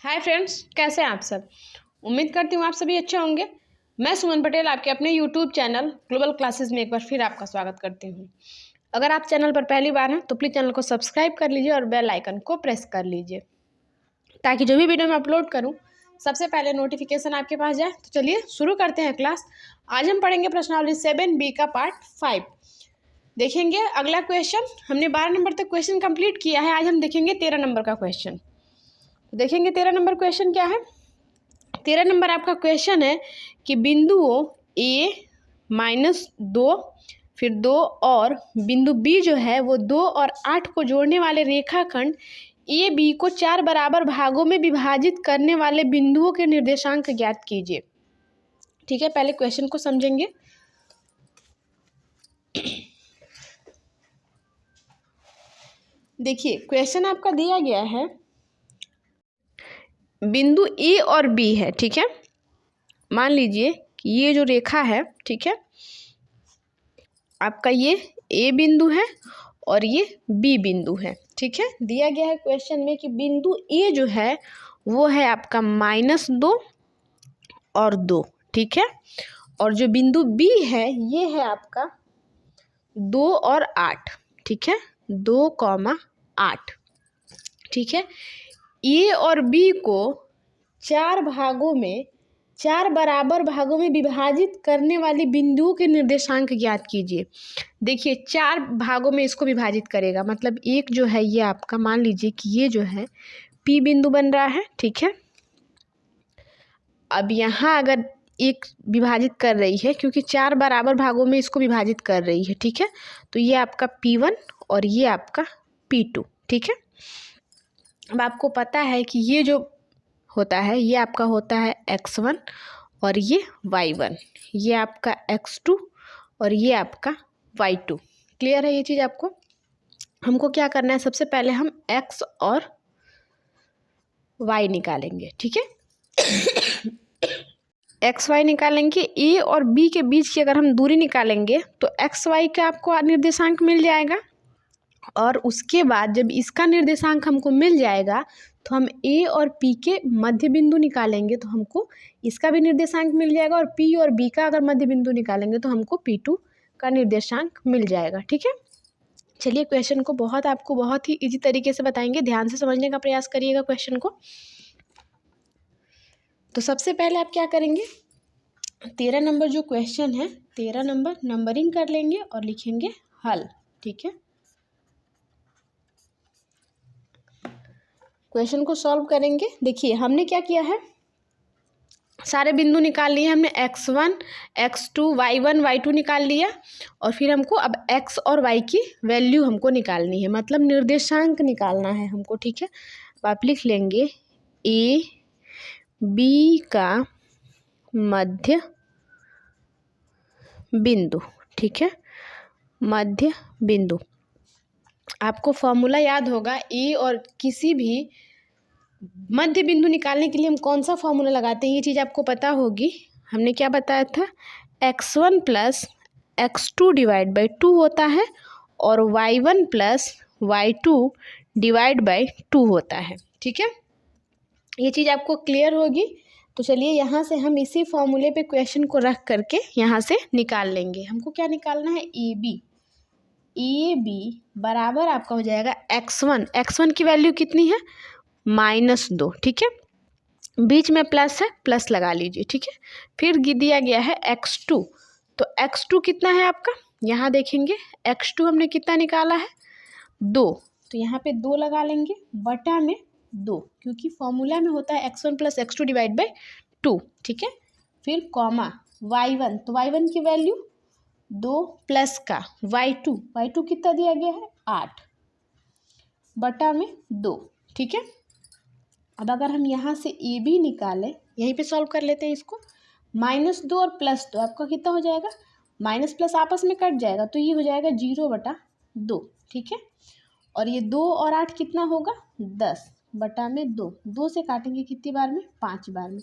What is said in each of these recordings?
Hi friends, कैसे हैं आप सब। उम्मीद करती हूँ आप सभी अच्छे होंगे। मैं सुमन पटेल आपके अपने यूट्यूब चैनल ग्लोबल क्लासेस में एक बार फिर आपका स्वागत करती हूँ। अगर आप चैनल पर पहली बार हैं तो प्लीज़ चैनल को सब्सक्राइब कर लीजिए और बेल आइकन को प्रेस कर लीजिए ताकि जो भी वीडियो मैं अपलोड करूँ सबसे पहले नोटिफिकेशन आपके पास जाए। तो चलिए शुरू करते हैं क्लास। आज हम पढ़ेंगे प्रश्नावली 7B का पार्ट 5। देखेंगे अगला क्वेश्चन। हमने 12 नंबर तक क्वेश्चन कंप्लीट किया है। आज हम देखेंगे 13 नंबर का क्वेश्चन। देखेंगे 13 नंबर क्वेश्चन क्या है। 13 नंबर आपका क्वेश्चन है कि बिंदुओं A -2 फिर 2 और बिंदु B जो है वो 2 और 8 को जोड़ने वाले रेखाखंड AB को 4 बराबर भागों में विभाजित करने वाले बिंदुओं के निर्देशांक ज्ञात कीजिए। ठीक है, पहले क्वेश्चन को समझेंगे। देखिए क्वेश्चन आपका दिया गया है, बिंदु A और B है। ठीक है, मान लीजिए कि ये जो रेखा है, ठीक है, आपका ये A बिंदु है और ये B बिंदु है। ठीक है, दिया गया है क्वेश्चन में कि बिंदु A जो है वो है आपका -2 और 2। ठीक है, और जो बिंदु B है ये है आपका 2 और 8। ठीक है, 2,8। ठीक है, A और B को 4 भागों में 4 बराबर भागों में विभाजित करने वाली बिंदुओं के निर्देशांक ज्ञात कीजिए। देखिए 4 भागों में इसको विभाजित करेगा, मतलब एक जो है ये आपका, मान लीजिए कि ये जो है P बिंदु बन रहा है। ठीक है, अब यहाँ अगर एक विभाजित कर रही है क्योंकि 4 बराबर भागों में इसको विभाजित कर रही है। ठीक है, तो ये आपका P1 और ये आपका P2। ठीक है, अब आपको पता है कि ये जो होता है ये आपका होता है x1 और ये y1, ये आपका x2 और ये आपका y2। क्लियर है ये चीज़ आपको। हमको क्या करना है, सबसे पहले हम x और y निकालेंगे। ठीक है, एक्स वाई निकालेंगे। ए और बी के बीच की अगर हम दूरी निकालेंगे तो एक्स वाई का आपको निर्देशांक मिल जाएगा, और उसके बाद जब इसका निर्देशांक हमको मिल जाएगा तो हम ए और पी के मध्य बिंदु निकालेंगे तो हमको इसका भी निर्देशांक मिल जाएगा, और पी और बी का अगर मध्य बिंदु निकालेंगे तो हमको P2 का निर्देशांक मिल जाएगा। ठीक है, चलिए क्वेश्चन को आपको बहुत ही इजी तरीके से बताएंगे, ध्यान से समझने का प्रयास करिएगा क्वेश्चन को। तो सबसे पहले आप क्या करेंगे, 13 नंबर जो क्वेश्चन है 13 नंबर नंबरिंग कर लेंगे और लिखेंगे हल। ठीक है, क्वेश्चन को सॉल्व करेंगे। देखिए हमने क्या किया है, सारे बिंदु निकाल लिए हमने, x1 x2 y1 y2 निकाल लिया, और फिर हमको अब x और y की वैल्यू हमको निकालनी है, मतलब निर्देशांक निकालना है हमको। ठीक है, अब आप लिख लेंगे a b का मध्य बिंदु। ठीक है, मध्य बिंदु आपको फॉर्मूला याद होगा, ए और किसी भी मध्य बिंदु निकालने के लिए हम कौन सा फॉर्मूला लगाते हैं ये चीज़ आपको पता होगी। हमने क्या बताया था, x1 + x2 / 2 होता है और y1 + y2 / 2 होता है। ठीक है, ये चीज़ आपको क्लियर होगी। तो चलिए यहाँ से हम इसी फॉर्मूले पे क्वेश्चन को रख करके यहाँ से निकाल लेंगे। हमको क्या निकालना है, ए बी बराबर आपका हो जाएगा x1 की वैल्यू कितनी है, -2। ठीक है, बीच में प्लस है, प्लस लगा लीजिए। ठीक है, फिर दिया गया है x2, तो x2 कितना है आपका, यहाँ देखेंगे x2 हमने कितना निकाला है, 2, तो यहाँ पे 2 लगा लेंगे बटा में 2, क्योंकि फॉर्मूला में होता है x1 + x2 / 2। ठीक है, फिर कॉमा y1, तो y1 की वैल्यू 2 प्लस का y2 कितना दिया गया है, 8 बटा में 2। ठीक है, अब अगर हम यहाँ से ए बी निकालें, यहीं पे सॉल्व कर लेते हैं इसको, -2 और +2 आपका कितना हो जाएगा, माइनस प्लस आपस में कट जाएगा तो ये हो जाएगा 0/2। ठीक है, और ये 2 और 8 कितना होगा, 10 बटा में 2, 2 से काटेंगे कितनी बार में, 5 बार में,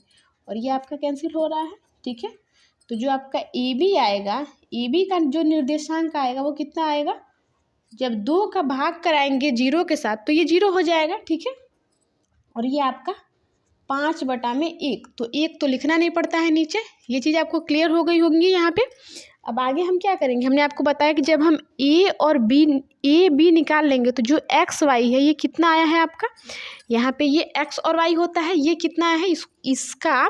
और ये आपका कैंसिल हो रहा है। ठीक है, तो जो आपका ए बी आएगा, ए बी का जो निर्देशांक आएगा वो कितना आएगा, जब 2 का भाग कराएंगे 0 के साथ तो ये 0 हो जाएगा। ठीक है, और ये आपका 5/1, तो 1 तो लिखना नहीं पड़ता है नीचे। ये चीज़ आपको क्लियर हो गई होंगी यहाँ पे। अब आगे हम क्या करेंगे, हमने आपको बताया कि जब हम ए और बी निकाल लेंगे तो जो एक्स वाई है ये कितना आया है आपका, यहाँ पे ये एक्स और वाई होता है, ये कितना आया है, इसका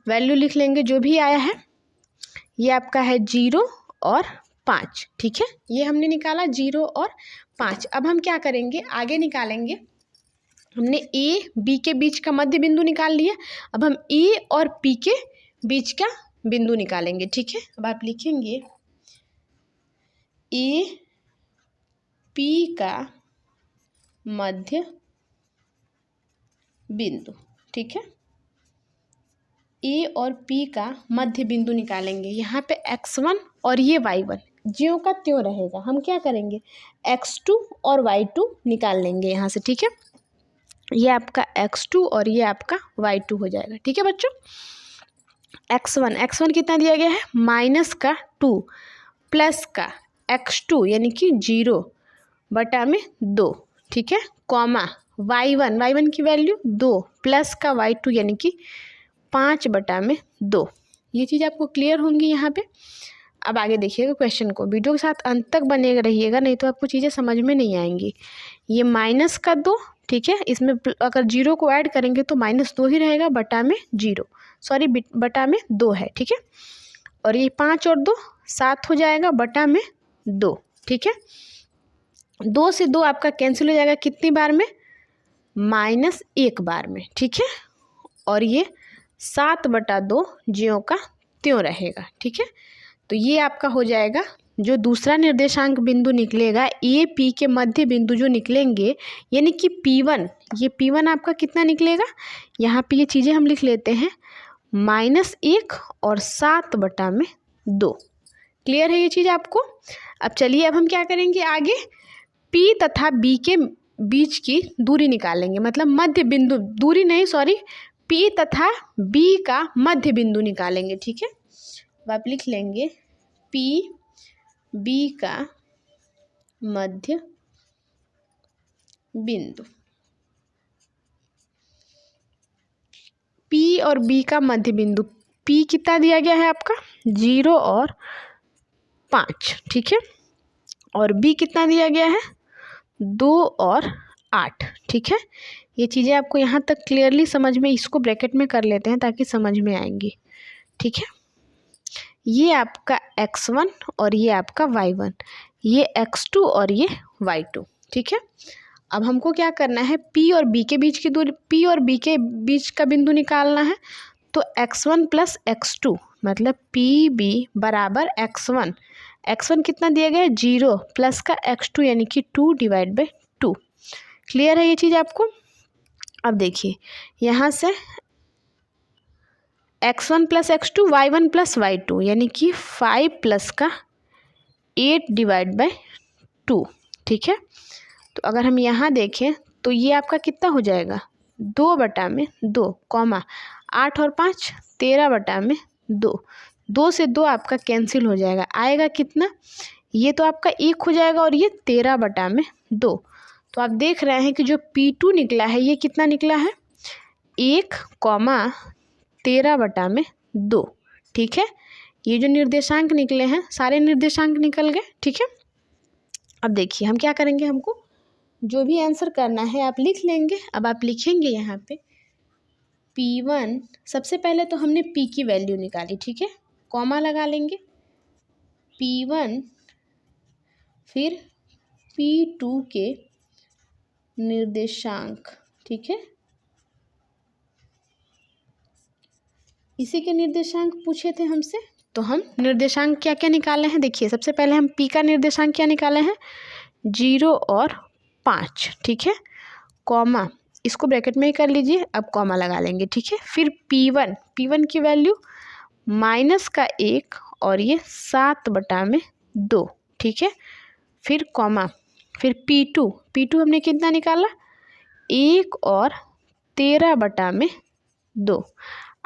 वैल्यू लिख लेंगे जो भी आया है। ये आपका है 0 और 5, ठीक है, ये हमने निकाला 0 और 5। अब हम क्या करेंगे, आगे निकालेंगे। हमने ए बी के बीच का मध्य बिंदु निकाल लिया, अब हम ए और पी के बीच का बिंदु निकालेंगे, ठीक है। अब आप लिखेंगे ए पी का मध्य बिंदु, ठीक है। ए और पी का मध्य बिंदु निकालेंगे। यहाँ पे x1 और ये y1 ज्यों का त्यों रहेगा। हम क्या करेंगे, x2 और y2 निकाल लेंगे यहाँ से, ठीक है। ये आपका x2 और ये आपका y2 हो जाएगा, ठीक है बच्चों। x1 कितना दिया गया है, -2 प्लस का x2 यानी कि 0/2, ठीक है, कॉमा y1 की वैल्यू 2 प्लस का y2 यानी कि 5/2। ये चीज़ आपको क्लियर होंगी यहाँ पे। अब आगे देखिएगा क्वेश्चन को, वीडियो के साथ अंत तक बने रहिएगा, नहीं तो आपको चीज़ें समझ में नहीं आएंगी। ये -2, ठीक है, इसमें अगर 0 को ऐड करेंगे तो -2 ही रहेगा, बटा में 2 है, ठीक है। और ये 5 और 2 7 हो जाएगा, बटा में 2, ठीक है। 2 से 2 आपका कैंसिल हो जाएगा कितनी बार में, -1 बार में, ठीक है। और ये 7/2 ज्यों का त्यों रहेगा, ठीक है। तो ये आपका हो जाएगा जो दूसरा निर्देशांक बिंदु निकलेगा, ए पी के मध्य बिंदु जो निकलेंगे, यानी कि P1, ये P1 आपका कितना निकलेगा, यहाँ पे ये चीज़ें हम लिख लेते हैं, -1 और 7/2। क्लियर है ये चीज़ आपको। अब चलिए, अब हम क्या करेंगे आगे, P तथा B के बीच की दूरी निकालेंगे, मतलब मध्य बिंदु, दूरी नहीं सॉरी, P तथा B का मध्य बिंदु निकालेंगे, ठीक है। अब आप लिख लेंगे P B का मध्य बिंदु, P और B का मध्य बिंदु, P कितना दिया गया है आपका, 0 और 5, ठीक है। और B कितना दिया गया है, 2 और 8, ठीक है। ये चीज़ें आपको यहाँ तक क्लियरली समझ में, इसको ब्रैकेट में कर लेते हैं ताकि समझ में आएंगी, ठीक है। ये आपका x1 और ये आपका y1, ये x2 और ये y2, ठीक है। अब हमको क्या करना है, P और B के बीच की दूरी, P और B के बीच का बिंदु निकालना है। तो x1 प्लस x2 मतलब PB बराबर x1 कितना दिया गया है, 0 प्लस का x2 यानी कि 2/2। क्लियर है ये चीज़ आपको। अब देखिए यहाँ से x1 plus x2, y1 plus y2 यानी कि 5 प्लस का 8/2, ठीक है। तो अगर हम यहाँ देखें तो ये आपका कितना हो जाएगा, 2/2, कॉमा 8 और 5 13/2, 2 से 2 आपका कैंसिल हो जाएगा, आएगा कितना, ये तो आपका 1 हो जाएगा और ये 13/2। तो आप देख रहे हैं कि जो P2 निकला है ये कितना निकला है, 1, 13/2, ठीक है। ये जो निर्देशांक निकले हैं सारे निर्देशांक निकल गए, ठीक है। अब देखिए हम क्या करेंगे, हमको जो भी आंसर करना है आप लिख लेंगे। अब आप लिखेंगे यहाँ पे P1, सबसे पहले तो हमने P की वैल्यू निकाली, ठीक है, कॉमा लगा लेंगे, P1 फिर P2 के निर्देशांक, ठीक है, इसी के निर्देशांक पूछे थे हमसे, तो हम निर्देशांक क्या क्या निकाले हैं, देखिए सबसे पहले हम P का निर्देशांक क्या निकाले हैं, 0 और 5, ठीक है, कॉमा इसको ब्रैकेट में ही कर लीजिए, अब कॉमा लगा लेंगे, ठीक है। फिर P1 की वैल्यू -1 और ये 7/2, ठीक है। फिर कॉमा, फिर P2 हमने कितना निकाला, 1 और 13/2।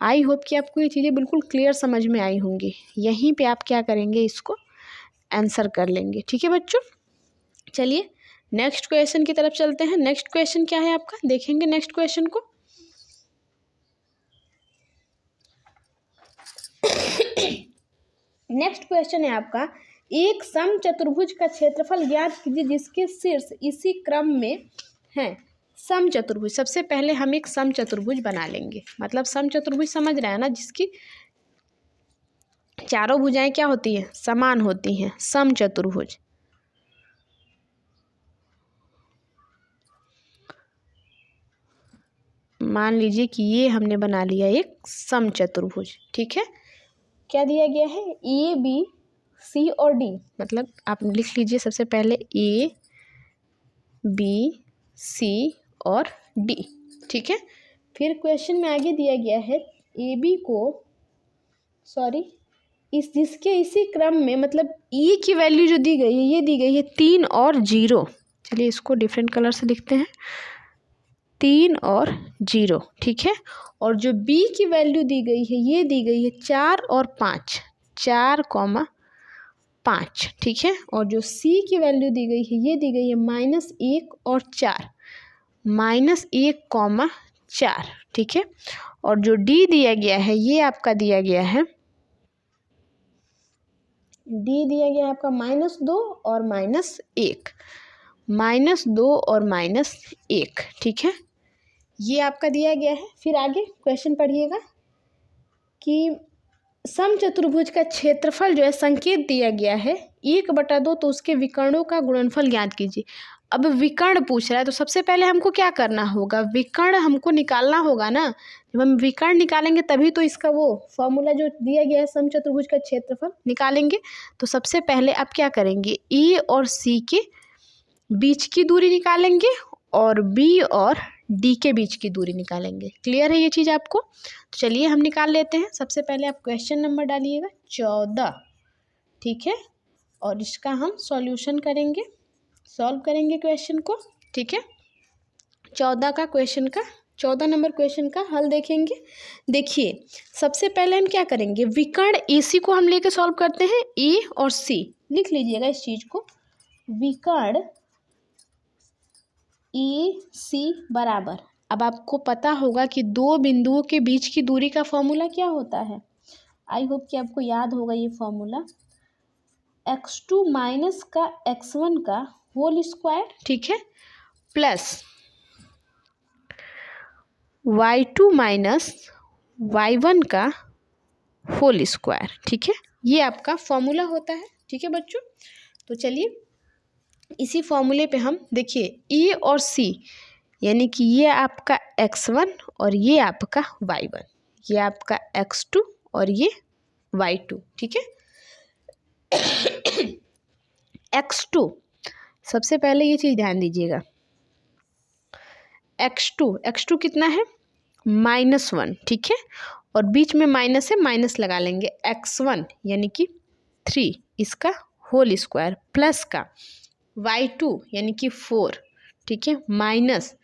आई होप कि आपको ये चीज़ें बिल्कुल क्लियर समझ में आई होंगी। यहीं पे आप क्या करेंगे, इसको आंसर कर लेंगे, ठीक है बच्चों। चलिए नेक्स्ट क्वेश्चन की तरफ चलते हैं। नेक्स्ट क्वेश्चन क्या है आपका, देखेंगे नेक्स्ट क्वेश्चन को। नेक्स्ट क्वेश्चन है आपका, एक समचतुर्भुज का क्षेत्रफल ज्ञात कीजिए जिसके शीर्ष इसी क्रम में है। समचतुर्भुज, सबसे पहले हम एक समचतुर्भुज बना लेंगे। मतलब समचतुर्भुज समझ रहे हैं ना, जिसकी चारों भुजाएं क्या होती हैं, समान होती हैं, समचतुर्भुज। मान लीजिए कि ये हमने बना लिया एक समचतुर्भुज, ठीक है। क्या दिया गया है, ए बी सी और डी, मतलब आप लिख लीजिए सबसे पहले ए बी सी और डी, ठीक है। फिर क्वेश्चन में आगे दिया गया है ए बी को, सॉरी, जिसके इसी क्रम में, मतलब ई की वैल्यू जो दी गई है, ये दी गई है 3 और 0। चलिए इसको डिफरेंट कलर से लिखते हैं, 3 और 0, ठीक है। और जो बी की वैल्यू दी गई है, ये दी गई है 4 और 5, 4,5, ठीक है। और जो सी की वैल्यू दी गई है, ये दी गई है -1 और 4, -1,4, ठीक है। और जो डी दिया गया है, ये आपका दिया गया है, डी दिया गया है आपका -2 और -1, -2 और -1, ठीक है। ये आपका दिया गया है। फिर आगे क्वेश्चन पढ़िएगा कि समचतुर्भुज का क्षेत्रफल जो है, संकेत दिया गया है 1/2, तो उसके विकर्णों का गुणनफल ज्ञात कीजिए। अब विकर्ण पूछ रहा है, तो सबसे पहले हमको क्या करना होगा, विकर्ण हमको निकालना होगा ना। जब हम विकर्ण निकालेंगे तभी तो इसका वो फॉर्मूला जो दिया गया है समचतुर्भुज का क्षेत्रफल निकालेंगे। तो सबसे पहले आप क्या करेंगे, ए और सी के बीच की दूरी निकालेंगे और बी और डी के बीच की दूरी निकालेंगे। क्लियर है ये चीज़ आपको? तो चलिए हम निकाल लेते हैं। सबसे पहले आप क्वेश्चन नंबर डालिएगा 14, ठीक है। और इसका हम सॉल्यूशन करेंगे, सॉल्व करेंगे क्वेश्चन को, ठीक है। 14 नंबर क्वेश्चन का हल देखेंगे। देखिए सबसे पहले हम क्या करेंगे, विकर्ण AC को हम लेके सॉल्व करते हैं, A और C लिख लीजिएगा इस चीज़ को। विकर्ण AC बराबर, अब आपको पता होगा कि दो बिंदुओं के बीच की दूरी का फॉर्मूला क्या होता है। आई होप कि आपको याद होगा ये फॉर्मूला, x2 माइनस का x1 का होल स्क्वायर, ठीक है, प्लस y2 माइनस y1 का होल स्क्वायर, ठीक है। ये आपका फॉर्मूला होता है, ठीक है बच्चों। तो चलिए इसी फॉर्मूले पे हम देखिए E और C, यानी कि ये आपका x1 और ये आपका y1, ये आपका x2 और ये y2, ठीक है। x2, सबसे पहले ये चीज़ ध्यान दीजिएगा, x2 कितना है, -1, ठीक है। और बीच में माइनस है, माइनस लगा लेंगे। x1 यानी कि 3, इसका होल स्क्वायर, प्लस का y2 यानी कि 4, ठीक है, माइनस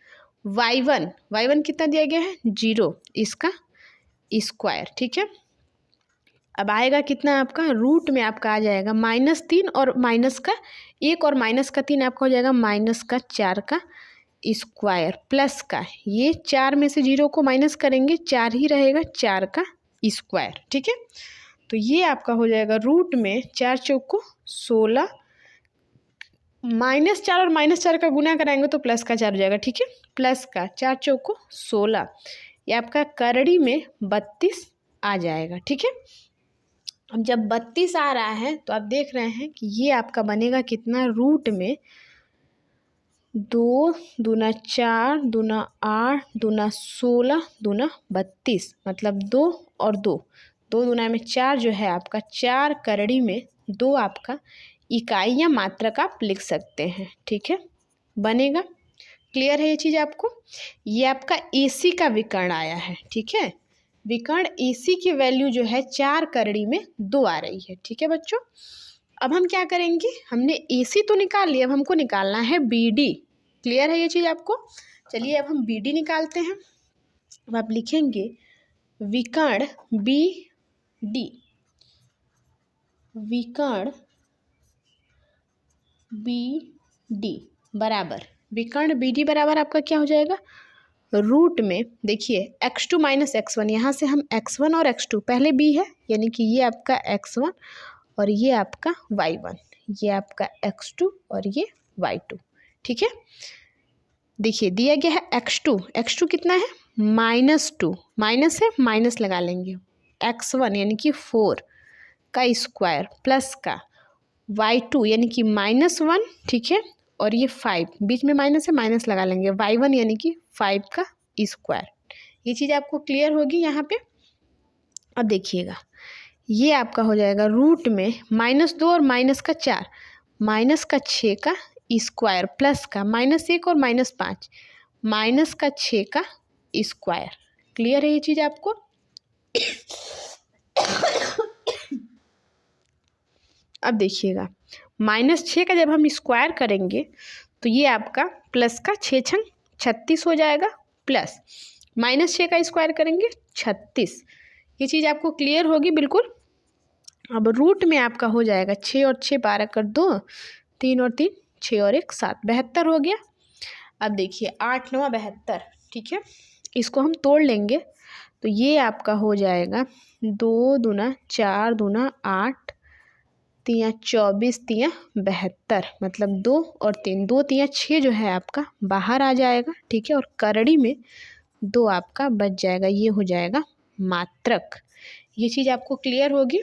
y1 कितना दिया गया है, 0, इसका स्क्वायर, ठीक है। अब आएगा कितना आपका, रूट में आपका आ जाएगा -3 और -1 और -3 आपका हो जाएगा -4 का स्क्वायर, प्लस का ये 4 में से 0 को माइनस करेंगे, 4 ही रहेगा, 4 का स्क्वायर, ठीक है। तो ये आपका हो जाएगा रूट में 4 चौको 16, -4 और -4 का गुना कराएंगे तो प्लस का 4 हो जाएगा, ठीक है। प्लस का 4 चौको 16, ये आपका करड़ी में 32 आ जाएगा, ठीक है। अब जब 32 आ रहा है तो आप देख रहे हैं कि ये आपका बनेगा कितना, रूट में 2 दूना 4 दूना 8 दूना 16 दूना 32, मतलब 2 और 2 दूना में 4 जो है आपका, 4 करड़ी में 2 आपका इकाई या मात्रक आप लिख सकते हैं, ठीक है, बनेगा। क्लियर है ये चीज़ आपको? ये आपका AC का विकर्ण आया है, ठीक है। विकर्ण AC की वैल्यू जो है 4 करड़ी में 2 आ रही है, ठीक है बच्चों। अब हम क्या करेंगे, हमने AC तो निकाल लिया, अब हमको निकालना है BD। क्लियर है ये चीज़ आपको? चलिए अब हम BD निकालते हैं। अब आप लिखेंगे विकर्ण BD, विकर्ण BD बराबर, विकर्ण BD बराबर आपका क्या हो जाएगा, रूट में देखिए x2 माइनस x1, यहाँ से हम x1 और x2, पहले b है यानी कि ये आपका x1 और ये आपका y1, ये आपका x2 और ये y2। ठीक है, देखिए दिया गया है x2 कितना है -2, माइनस है माइनस लगा लेंगे, x1 यानी कि 4 का स्क्वायर प्लस का y2 यानी कि -1, ठीक है, और ये 5 बीच में माइनस है माइनस लगा लेंगे, y1 यानी कि 5 का स्क्वायर। ये चीज़ आपको क्लियर होगी यहाँ पे। अब देखिएगा ये आपका हो जाएगा रूट में -2 और -4, -6 का स्क्वायर प्लस का -1 और -5, -6 का स्क्वायर। क्लियर है ये चीज़ आपको? अब देखिएगा -6 का जब हम स्क्वायर करेंगे तो ये आपका प्लस का 6 छंग 36 हो जाएगा, प्लस -6 का स्क्वायर करेंगे 36। ये चीज़ आपको क्लियर होगी बिल्कुल। अब रूट में आपका हो जाएगा 6 और 6 12 कर 2, 3 और 3 6 और 1 7, 72 हो गया। अब देखिए 8 9 72, ठीक है, इसको हम तोड़ लेंगे तो ये आपका हो जाएगा 2 दूना 4 दूना 8, 3 24 3 72, मतलब 2 और 3, 2 3 6 जो है आपका बाहर आ जाएगा, ठीक है, और करड़ी में 2 आपका बच जाएगा, ये हो जाएगा मात्रक। ये चीज़ आपको क्लियर होगी।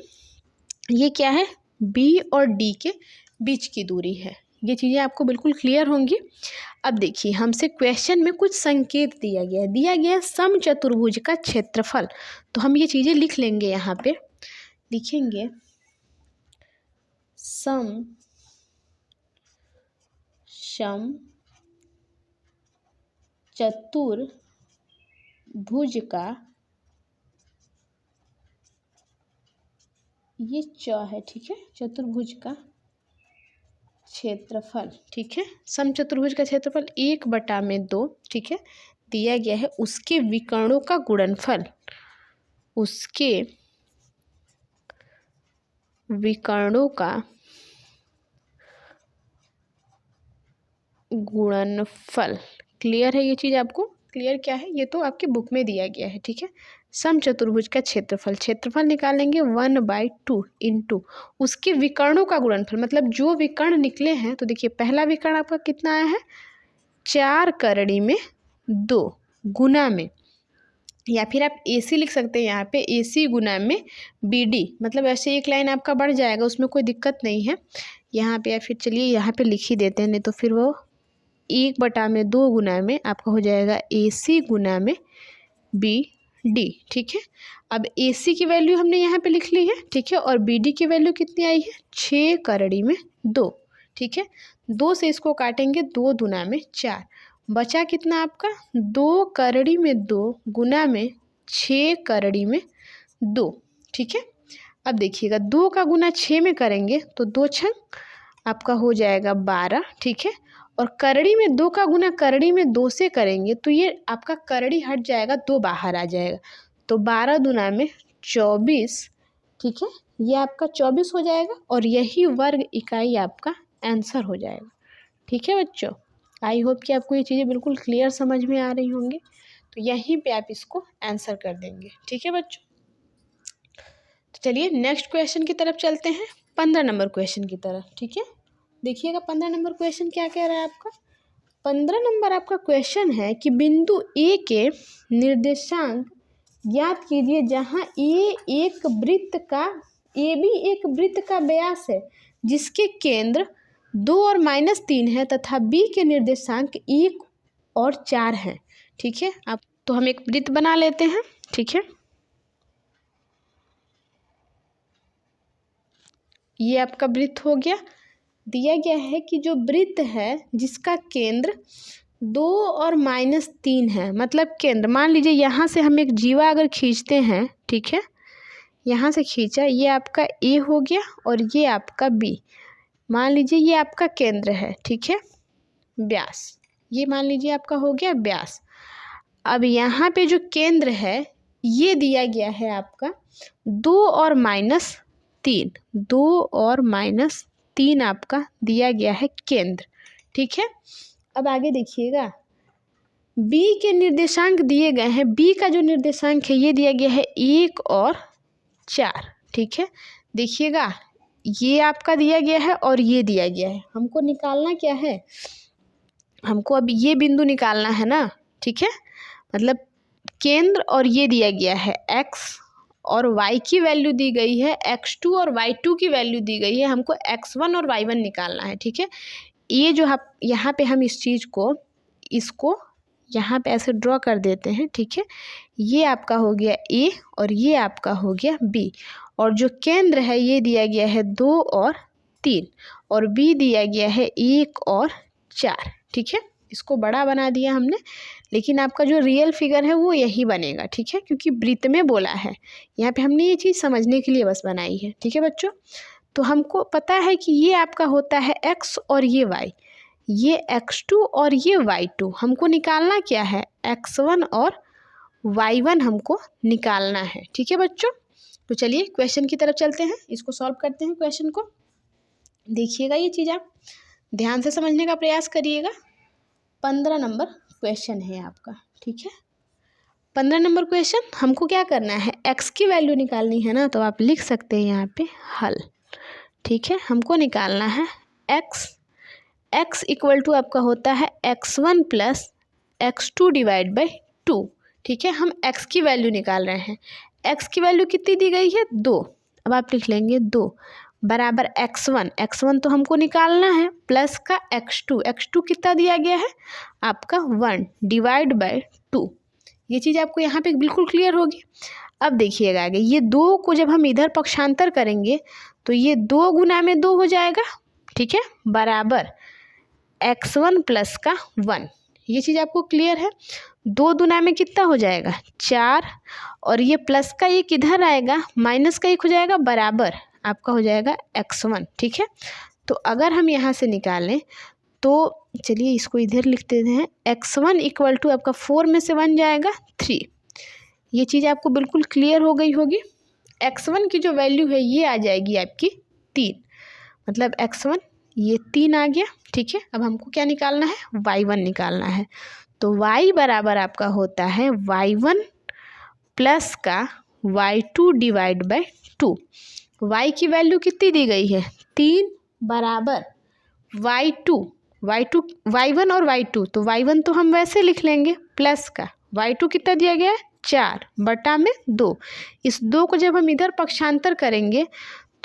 ये क्या है, बी और डी के बीच की दूरी है। ये चीज़ें आपको बिल्कुल क्लियर होंगी। अब देखिए हमसे क्वेश्चन में कुछ संकेत दिया गया है समचतुर्भुज का क्षेत्रफल। तो हम ये चीज़ें लिख लेंगे, यहाँ पे लिखेंगे समचतुर्भुज का, ये च है, ठीक है, चतुर्भुज का क्षेत्रफल, ठीक है, समचतुर्भुज का क्षेत्रफल 1/2, ठीक है, दिया गया है उसके विकर्णों का गुणनफल, उसके विकर्णों का गुणनफल। क्लियर है ये चीज़ आपको? क्लियर क्या है, ये तो आपके बुक में दिया गया है, ठीक है। समचतुर्भुज का क्षेत्रफल निकालेंगे 1/2 इंटू उसके विकर्णों का गुणनफल, मतलब जो विकर्ण निकले हैं। तो देखिए पहला विकर्ण आपका कितना आया है, 4 करड़ी में 2 गुना में, या फिर आप AC लिख सकते हैं यहाँ पे, AC गुना में BD, मतलब ऐसे एक लाइन आपका बढ़ जाएगा, उसमें कोई दिक्कत नहीं है यहाँ पे। या फिर चलिए यहाँ पे लिख ही देते हैं, नहीं तो फिर वो 1/2 गुना में आपका हो जाएगा AC गुना में BD, ठीक है। अब AC की वैल्यू हमने यहाँ पे लिख ली है, ठीक है, और BD की वैल्यू कितनी आई है, 6 करड़ी में 2, ठीक है। 2 से इसको काटेंगे, 2 दूना में 4, बचा कितना आपका 2 करड़ी में 2 गुना में 6 करड़ी में 2, ठीक है। अब देखिएगा 2 का गुना 6 में करेंगे तो 2 छंग आपका हो जाएगा 12, ठीक है, और करड़ी में 2 का गुना करड़ी में 2 से करेंगे तो ये आपका करड़ी हट जाएगा, 2 बाहर आ जाएगा, तो 12 दूना में 24, ठीक है, ये आपका 24 हो जाएगा, और यही वर्ग इकाई आपका आंसर हो जाएगा, ठीक है बच्चों। आई होप कि आपको ये चीज़ें बिल्कुल क्लियर समझ में आ रही होंगी। तो यहीं पे आप इसको आंसर कर देंगे, ठीक है बच्चों। तो चलिए नेक्स्ट क्वेश्चन की तरफ चलते हैं, 15 नंबर क्वेश्चन की तरफ, ठीक है। देखिएगा 15 नंबर क्वेश्चन क्या कह रहा है आपका। 15 नंबर आपका क्वेश्चन है कि बिंदु A के निर्देशांक ज्ञात कीजिए जहाँ AB एक वृत्त का व्यास है जिसके केंद्र 2 और -3 है तथा B के निर्देशांक 1 और 4 हैं, ठीक है। अब तो हम एक वृत्त बना लेते हैं, ठीक है। ये आपका वृत्त हो गया। दिया गया है कि जो वृत्त है जिसका केंद्र 2 और -3 है, मतलब केंद्र मान लीजिए यहाँ से हम एक जीवा अगर खींचते हैं, ठीक है, यहाँ से खींचा, ये आपका A हो गया और ये आपका B, मान लीजिए ये आपका केंद्र है, ठीक है, व्यास, ये मान लीजिए आपका हो गया व्यास। अब यहाँ पे जो केंद्र है ये दिया गया है आपका 2 और -3, 2 और -3 आपका दिया गया है केंद्र, ठीक है। अब आगे देखिएगा B के निर्देशांक दिए गए हैं, B का जो निर्देशांक है ये दिया गया है 1 और 4, ठीक है। देखिएगा ये आपका दिया गया है और ये दिया गया है, हमको निकालना क्या है, हमको अब ये बिंदु निकालना है ना, ठीक है। मतलब केंद्र और ये दिया गया है x और y की वैल्यू दी गई है, x2 और y2 की वैल्यू दी गई है, हमको x1 और y1 निकालना है, ठीक है। ये जो आप यहाँ पे हम इस चीज़ को इसको यहाँ पे ऐसे ड्रॉ कर देते हैं, ठीक है। ये आपका हो गया a और ये आपका हो गया b, और जो केंद्र है ये दिया गया है 2 और 3 और b दिया गया है 1 और 4, ठीक है। इसको बड़ा बना दिया हमने, लेकिन आपका जो रियल फिगर है वो यही बनेगा, ठीक है, क्योंकि वृत्त में बोला है। यहाँ पे हमने ये चीज़ समझने के लिए बस बनाई है, ठीक है बच्चों। तो हमको पता है कि ये आपका होता है x और ये y, ये x2 और ये y2, हमको निकालना क्या है, x1 और y1 हमको निकालना है, ठीक है बच्चों। तो चलिए क्वेश्चन की तरफ चलते हैं, इसको सॉल्व करते हैं। क्वेश्चन को देखिएगा, ये चीज़ आप ध्यान से समझने का प्रयास करिएगा। 15 नंबर क्वेश्चन है आपका, ठीक है। 15 नंबर क्वेश्चन, हमको क्या करना है, x की वैल्यू निकालनी है ना, तो आप लिख सकते हैं यहाँ पे हल, ठीक है। हमको निकालना है x इक्वल टू आपका होता है x1 plus x2 divide by 2, ठीक है। हम x की वैल्यू निकाल रहे हैं, x की वैल्यू कितनी दी गई है, 2। अब आप लिख लेंगे 2 बराबर x1 तो हमको निकालना है, प्लस का x2 कितना दिया गया है आपका 1 डिवाइड बाय 2। ये चीज़ आपको यहाँ पे बिल्कुल क्लियर होगी। अब देखिएगा आगे, ये 2 को जब हम इधर पक्षांतर करेंगे तो ये 2 गुना में 2 हो जाएगा, ठीक है, बराबर x1 प्लस का 1। ये चीज़ आपको क्लियर है। 2 दुना में कितना हो जाएगा 4, और ये प्लस का एक इधर आएगा, माइनस का एक हो जाएगा, बराबर आपका हो जाएगा x1, ठीक है। तो अगर हम यहाँ से निकालें तो चलिए इसको इधर लिख देते हैं, x1 इक्वल टू आपका 4 में से 1 जाएगा 3। ये चीज़ आपको बिल्कुल क्लियर हो गई होगी। x1 की जो वैल्यू है ये आ जाएगी आपकी 3, मतलब x1 ये 3 आ गया, ठीक है। अब हमको क्या निकालना है, y1 निकालना है। तो y बराबर आपका होता है y1 प्लस का y2 डिवाइड बाय 2। y की वैल्यू कितनी दी गई है 3 बराबर y1 और y2, तो y1 तो हम वैसे लिख लेंगे, प्लस का y2 कितना दिया गया है 4 बटा में 2। इस 2 को जब हम इधर पक्षांतर करेंगे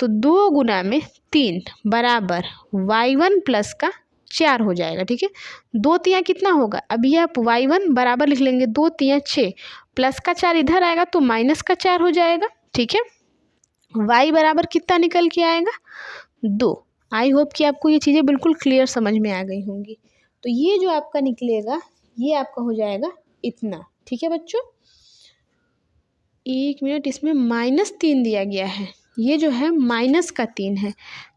तो 2 गुना में 3 बराबर y1 प्लस का 4 हो जाएगा, ठीक है। 2 तियाँ कितना होगा, अभी आप y1 बराबर लिख लेंगे, 2 तियाँ 6, प्लस का 4 इधर आएगा तो माइनस का 4 हो जाएगा, ठीक है। y बराबर कितना निकल के आएगा 2। आई होप कि आपको ये चीज़ें बिल्कुल क्लियर समझ में आ गई होंगी। तो ये जो आपका निकलेगा ये आपका हो जाएगा इतना, ठीक है बच्चों। 1 मिनट, इसमें -3 दिया गया है, ये जो है माइनस का 3 है,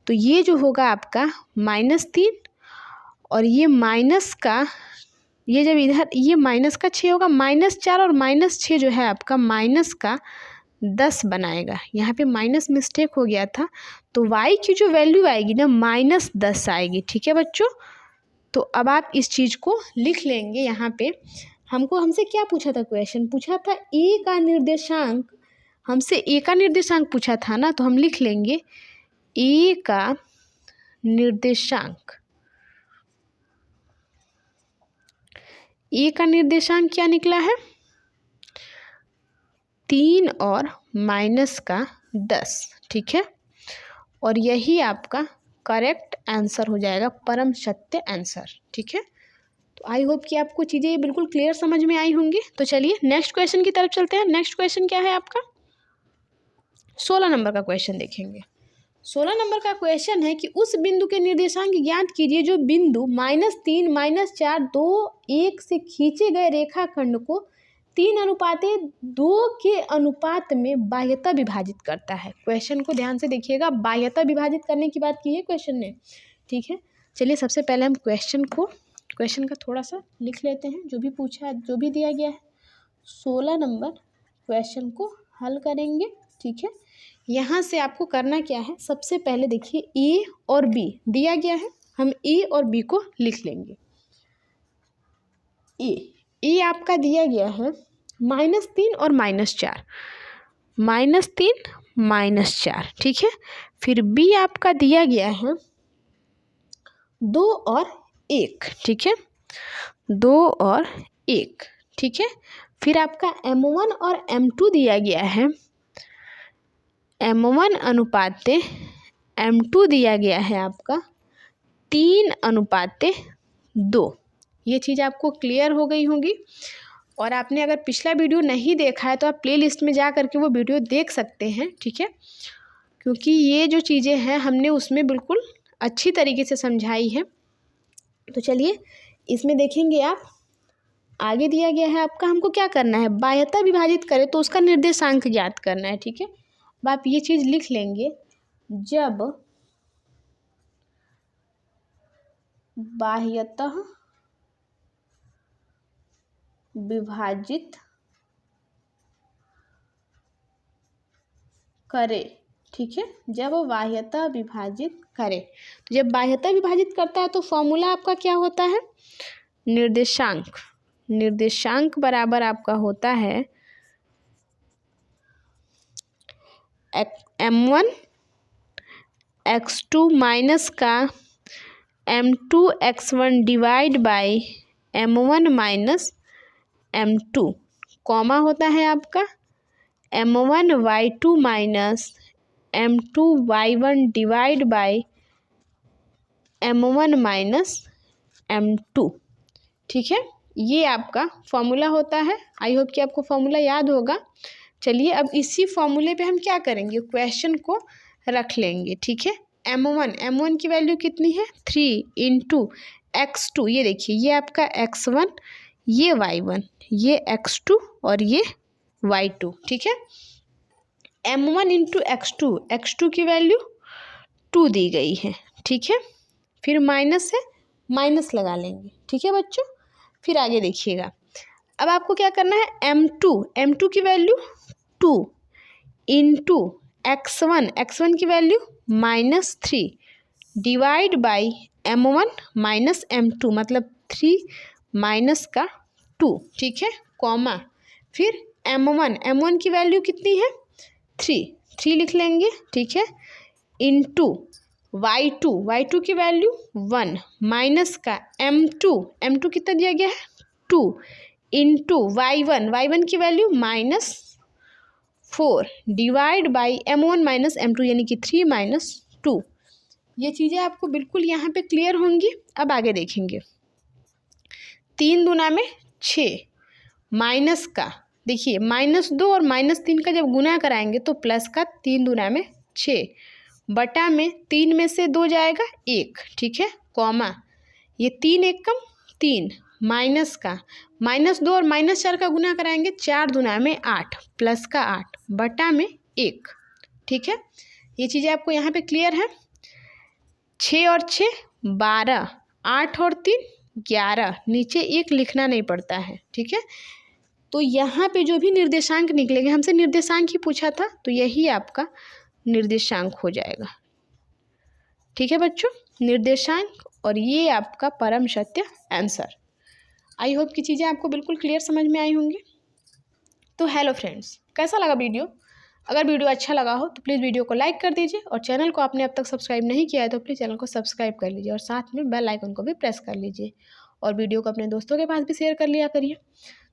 तो ये जो होगा आपका -3, और ये माइनस का, ये जब इधर ये माइनस का 6 होगा, -4 और -6 जो है आपका माइनस का 10 बनाएगा। यहाँ पे माइनस मिस्टेक हो गया था, तो y की जो वैल्यू आएगी ना -10 आएगी, ठीक है बच्चों। तो अब आप इस चीज़ को लिख लेंगे। यहाँ पे हमसे क्या पूछा था, क्वेश्चन पूछा था a का निर्देशांक, हमसे a का निर्देशांक पूछा था ना, तो हम लिख लेंगे a का निर्देशांक। a का निर्देशांक क्या निकला है 3 और माइनस का 10, ठीक है। और यही आपका करेक्ट आंसर हो जाएगा, परम सत्य आंसर, ठीक है। तो आई होप कि आपको चीज़ें बिल्कुल क्लियर समझ में आई होंगी। तो चलिए नेक्स्ट क्वेश्चन की तरफ चलते हैं। नेक्स्ट क्वेश्चन क्या है आपका 16 नंबर का क्वेश्चन देखेंगे। 16 नंबर का क्वेश्चन है कि उस बिंदु के निर्देशांक ज्ञात कीजिए जो बिंदु -3, -4, 2, 1 से खींचे गए रेखाखंड को 3:2 के अनुपात में बाह्यतः विभाजित करता है। क्वेश्चन को ध्यान से देखिएगा, बाह्यतः विभाजित करने की बात की है क्वेश्चन ने, ठीक है। चलिए सबसे पहले हम क्वेश्चन का थोड़ा सा लिख लेते हैं, जो भी पूछा है, जो भी दिया गया है। 16 नंबर क्वेश्चन को हल करेंगे, ठीक है। यहाँ से आपको करना क्या है, सबसे पहले देखिए ए और बी दिया गया है, हम ए और बी को लिख लेंगे। ए आपका दिया गया है -3 और -4, -3 -4, ठीक है। फिर बी आपका दिया गया है 2 और 1, ठीक है, 2 और 1, ठीक है। फिर आपका M1 और M2 दिया गया है, M1 अनुपाते M2 दिया गया है आपका 3:2। ये चीज़ आपको क्लियर हो गई होगी। और आपने अगर पिछला वीडियो नहीं देखा है तो आप प्लेलिस्ट में जा करके वो वीडियो देख सकते हैं, ठीक है, क्योंकि ये जो चीज़ें हैं हमने उसमें बिल्कुल अच्छी तरीके से समझाई है। तो चलिए इसमें देखेंगे आप, आगे दिया गया है आपका, हमको क्या करना है, बाह्यता विभाजित करें तो उसका निर्देशांक ज्ञात करना है, ठीक है। अब आप ये चीज़ लिख लेंगे, जब बाह्यतः विभाजित करे, ठीक है, जब बाह्यतः विभाजित करे, तो जब बाह्यतः विभाजित करता है तो फॉर्मूला आपका क्या होता है, निर्देशांक। निर्देशांक बराबर आपका होता है M1 x2 माइनस का M2 x1 divide by M1 minus M2, comma होता है आपका M1 y2 minus M2 y1 divide by M1 minus M2, ठीक है। ये आपका फॉर्मूला होता है। आई होप कि आपको फॉर्मूला याद होगा। चलिए अब इसी फॉर्मूले पे हम क्या करेंगे, क्वेश्चन को रख लेंगे, ठीक है। M1 की वैल्यू कितनी है, 3 × x2, ये देखिए ये आपका x1, ये y1, ये x2 और ये y2, ठीक है। M1 × x2 की वैल्यू 2 दी गई है, ठीक है। फिर माइनस से माइनस लगा लेंगे, ठीक है बच्चों। फिर आगे देखिएगा, अब आपको क्या करना है, M2 की वैल्यू 2 × x1 की value -3 divide by M1 minus M2, मतलब 3 माइनस का 2, ठीक है, कॉमा। फिर M1 की वैल्यू कितनी है, 3 लिख लेंगे, ठीक है, इंटू y2 की वैल्यू 1 माइनस का M2 कितना दिया गया है, 2 इंटू y1 की value -4 divide by M1 minus M2, यानी कि 3 - 2। ये चीज़ें आपको बिल्कुल यहाँ पे क्लियर होंगी। अब आगे देखेंगे, 3 दूना में 6 माइनस का, देखिए -2 और -3 का जब गुना कराएंगे तो प्लस का 3 दूना में 6 बटा में 3 में से 2 जाएगा 1, ठीक है, कॉमा, ये 3 एकम 3 माइनस का -2 और -4 का गुना कराएंगे, 4 दूना में 8 प्लस का 8 बटा में 1, ठीक है। ये चीज़ें आपको यहाँ पे क्लियर है। 6 और 6 12, 8 और 3 11, नीचे 1 लिखना नहीं पड़ता है, ठीक है। तो यहाँ पे जो भी निर्देशांक निकलेंगे, हमसे निर्देशांक ही पूछा था, तो यही आपका निर्देशांक हो जाएगा, ठीक है बच्चों, निर्देशांक, और ये आपका परम सत्य आंसर। आई होप कि चीज़ें आपको बिल्कुल क्लियर समझ में आई होंगी। तो हेलो फ्रेंड्स, कैसा लगा वीडियो? अगर वीडियो अच्छा लगा हो तो प्लीज़ वीडियो को लाइक कर दीजिए, और चैनल को आपने अब तक सब्सक्राइब नहीं किया है तो प्लीज़ चैनल को सब्सक्राइब कर लीजिए, और साथ में बेल आइकन को भी प्रेस कर लीजिए, और वीडियो को अपने दोस्तों के पास भी शेयर कर लिया करिए।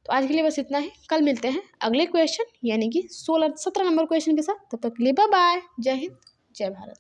तो आज के लिए बस इतना ही, कल मिलते हैं अगले क्वेश्चन यानी कि 17 नंबर क्वेश्चन के साथ। तब तक के लिए बाय बाय, जय हिंद, जय भारत।